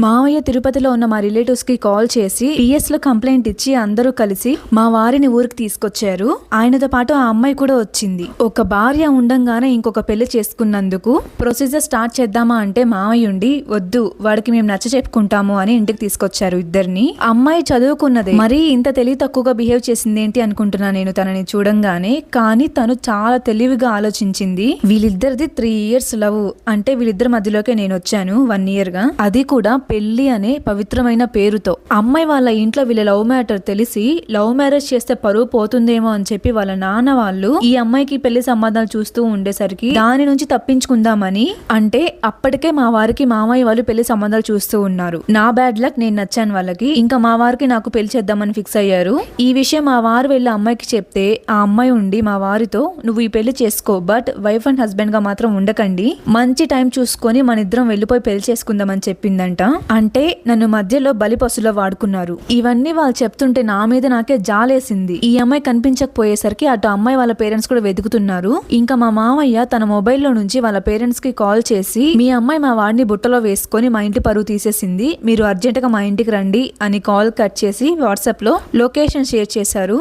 మావయ్య తిరుపతిలో ఉన్న మా రిలేటివ్స్ కి కాల్ చేసి పిఎస్ లో కంప్లైంట్ ఇచ్చి అందరూ కలిసి మా వారిని ఊరికి తీసుకొచ్చారు. ఆయనతో పాటు ఆ అమ్మాయి కూడా వచ్చింది. ఒక భార్య ఉండంగానే ఇంకొక పెళ్లి చేసుకున్నందుకు ప్రొసీజర్ స్టార్ట్ చేద్దామా అంటే మావయ్య ఉండి వద్దు, వాడికి మేము నచ్చ చెప్పుకుంటాము అని ఇంటికి తీసుకొచ్చారు ఇద్దరిని. అమ్మాయి చదువుకున్నదే, మరీ ఇంత తెలివి తక్కువగా బిహేవ్ చేసింది ఏంటి అనుకుంటున్నా నేను తనని చూడంగానే. కానీ తను చాలా తెలివిగా ఆలోచించింది. వీళ్ళిద్దరిది 3 years లవ్, అంటే వీళ్ళిద్దరి మధ్యలోకే నేను వచ్చాను 1 year గా, అది కూడా పెళ్లి అనే పవిత్రమైన పేరుతో. అమ్మాయి వాళ్ళ ఇంట్లో వీళ్ళ లవ్ మ్యాటర్ తెలిసి లవ్ మ్యారేజ్ చేస్తే పరువు పోతుందేమో అని చెప్పి వాళ్ళ నాన్న వాళ్ళు ఈ అమ్మాయికి పెళ్లి సంబంధాలు చూస్తూ ఉండేసరికి దాని నుంచి తప్పించుకుందామని, అంటే అప్పటికే మా వారికి మామయ్య వాళ్ళు పెళ్లి సంబంధాలు చూస్తూ ఉన్నారు. నా బ్యాడ్ లక్, నేను నచ్చాను వాళ్ళకి, ఇంకా మా వారికి నాకు పెళ్లి చేద్దామని ఫిక్స్ అయ్యారు. ఈ విషయం మా వారు వెళ్ళి అమ్మాయికి చెప్తే ఆ అమ్మాయి ఉండి మా వారితో నువ్వు ఈ పెళ్లి చేసుకో, బట్ వైఫ్ అండ్ హస్బెండ్ గా మాత్రం ఉండకండి, మంచి టైం చూసుకొని మన ఇద్దరం వెళ్ళిపోయి పెళ్లి చేసుకుందామని చెప్పిందంట. అంటే నన్ను మధ్యలో బలిపశులో వాడుకున్నారు. ఇవన్నీ వాళ్ళు చెప్తుంటే నా మీద నాకే జాలేసింది. ఈ అమ్మాయి కనిపించకపోయేసరికి అటు అమ్మాయి వాళ్ళ పేరెంట్స్ కూడా వెతుకుతున్నారు. ఇంకా మా మామయ్య తన మొబైల్లో నుంచి వాళ్ళ పేరెంట్స్ కి కాల్ చేసి మీ అమ్మాయి మా వాడిని బుట్టలో వేసుకొని మా ఇంటి పరువు తీసేసింది, మీరు అర్జెంట్ గా మా ఇంటికి రండి అని కాల్ కట్ చేసి వాట్సాప్ లో లొకేషన్ షేర్ చేశారు.